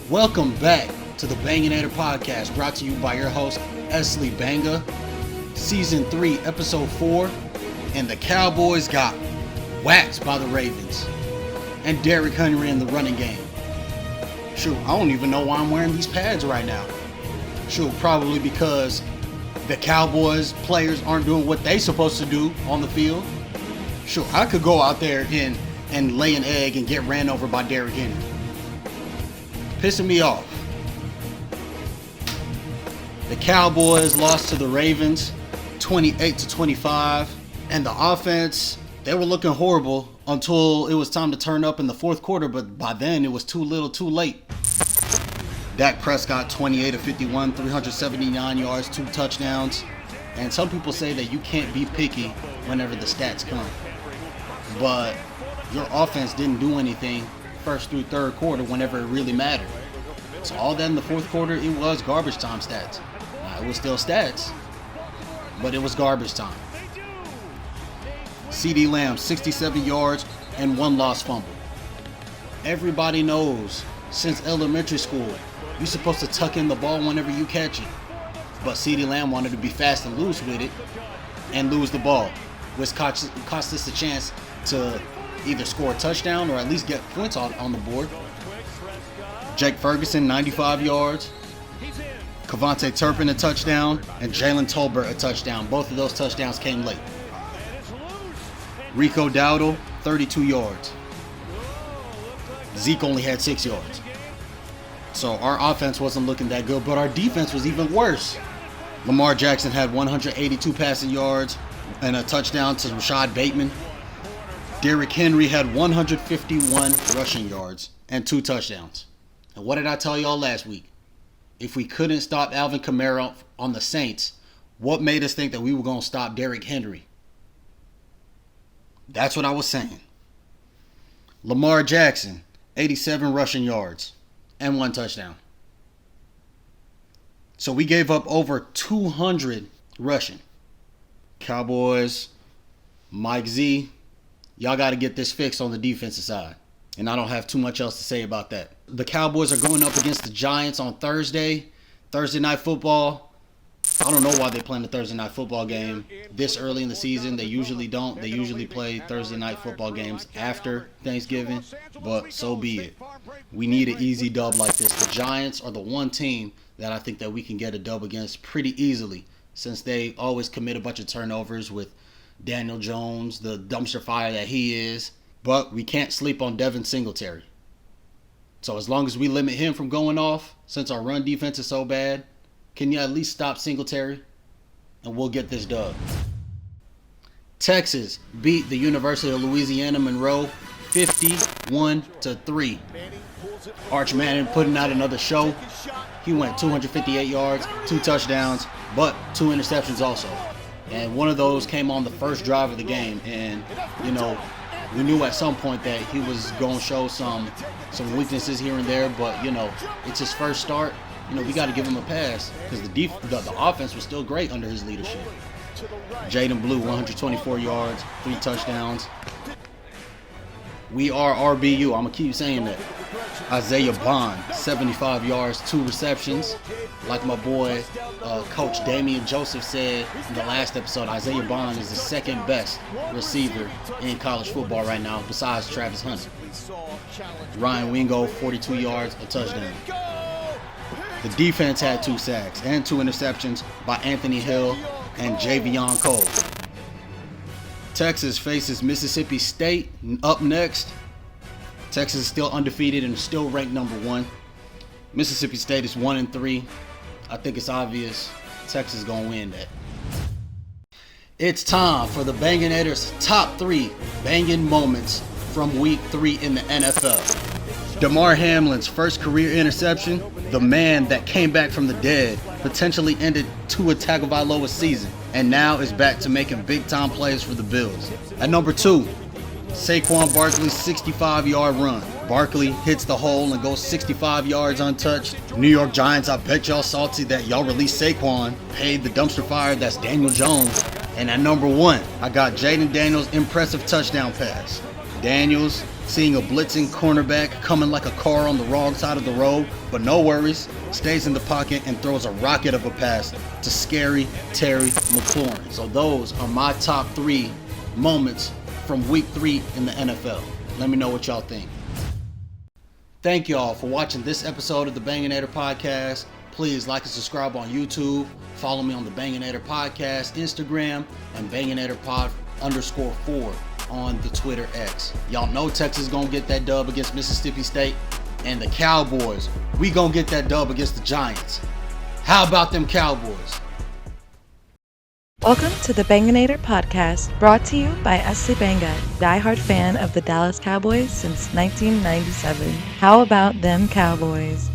Welcome back to the Banganator podcast, brought to you by your host, Esley Banga. Season 3, Episode 4, and the Cowboys got waxed by the Ravens. And Derrick Henry in the running game. Shoot, I don't even know why I'm wearing these pads right now. Shoot, probably because the Cowboys players aren't doing what they supposed to do on the field. Shoot, I could go out there and lay an egg and get ran over by Derrick Henry. Pissing me off. The Cowboys lost to the Ravens 28-25, and the offense, they were looking horrible until it was time to turn up in the fourth quarter, but by then it was too little too late. Dak Prescott 28-51, 379 yards, 2 touchdowns, and some people say that you can't be picky whenever the stats come, but your offense didn't do anything first through third quarter whenever it really mattered. So all that in the fourth quarter, it was garbage time stats. Now, it was still stats, but it was garbage time. CeeDee Lamb, 67 yards and 1 lost fumble. Everybody knows since elementary school, you're supposed to tuck in the ball whenever you catch it. But CeeDee Lamb wanted to be fast and loose with it and lose the ball, which cost us a chance to either score a touchdown or at least get points on the board. Jake Ferguson, 95 yards. Kevontae Turpin, a touchdown. And Jalen Tolbert, a touchdown. Both of those touchdowns came late. Rico Dowdle, 32 yards. Zeke only had 6 yards. So our offense wasn't looking that good, but our defense was even worse. Lamar Jackson had 182 passing yards and a touchdown to Rashad Bateman. Derrick Henry had 151 rushing yards and 2 touchdowns. And what did I tell y'all last week? If we couldn't stop Alvin Kamara on the Saints, what made us think that we were going to stop Derrick Henry? That's what I was saying. Lamar Jackson, 87 rushing yards and 1 touchdown. So we gave up over 200 rushing. Cowboys, Mike Z, y'all got to get this fixed on the defensive side. And I don't have too much else to say about that. The Cowboys are going up against the Giants on Thursday Night Football. I don't know why they're playing the Thursday Night Football game this early in the season. They usually don't. They usually play Thursday Night Football games after Thanksgiving, but so be it. We need an easy dub like this. The Giants are the one team that I think that we can get a dub against pretty easily, since they always commit a bunch of turnovers with Daniel Jones, the dumpster fire that he is. But we can't sleep on Devin Singletary. So as long as we limit him from going off, since our run defense is so bad, can you at least stop Singletary? And we'll get this dub. Texas beat the University of Louisiana Monroe 51-3. Arch Manning putting out another show. He went 258 yards, 2 touchdowns, but 2 interceptions also. And one of those came on the first drive of the game. And, we knew at some point that he was going to show some weaknesses here and there, but, it's his first start. We got to give him a pass because the offense was still great under his leadership. Jaden Blue, 124 yards, 3 touchdowns. We are RBU. I'm going to keep saying that. Isaiah Bond, 75 yards, 2 receptions. Like my boy, Coach Damian Joseph said in the last episode, Isaiah Bond is the second best receiver in college football right now, besides Travis Hunter. Ryan Wingo, 42 yards, a touchdown. The defense had 2 sacks and 2 interceptions by Anthony Hill and Javion Cole. Texas faces Mississippi State up next. Texas is still undefeated and still ranked number 1. Mississippi State is 1-3. I think it's obvious Texas is going to win that. It's time for the Banganator's top 3 bangin moments from week 3 in the NFL. Damar Hamlin's first career interception, the man that came back from the dead, potentially ended Tua Tagovailoa's season, and now is back to making big-time plays for the Bills. At number 2, Saquon Barkley's 65-yard run. Barkley hits the hole and goes 65 yards untouched. New York Giants, I bet y'all salty that y'all released Saquon, paid the dumpster fire that's Daniel Jones. And at number 1, I got Jaden Daniels' impressive touchdown pass. Daniels seeing a blitzing cornerback coming like a car on the wrong side of the road, but no worries, stays in the pocket and throws a rocket of a pass to scary Terry McLaurin. So those are my top 3 moments from week 3 in the NFL. Let me know what y'all think. Thank y'all for watching this episode of the Banganator podcast. Please like and subscribe on YouTube. Follow me on the Banganator podcast Instagram and Banganator_4 on the Twitter X. Y'all know Texas gonna get that dub against Mississippi State, and the Cowboys, we gonna get that dub against the Giants. How about them Cowboys? Welcome to the Banganator podcast, brought to you by SC Banga, diehard fan of the Dallas Cowboys since 1997. How about them Cowboys?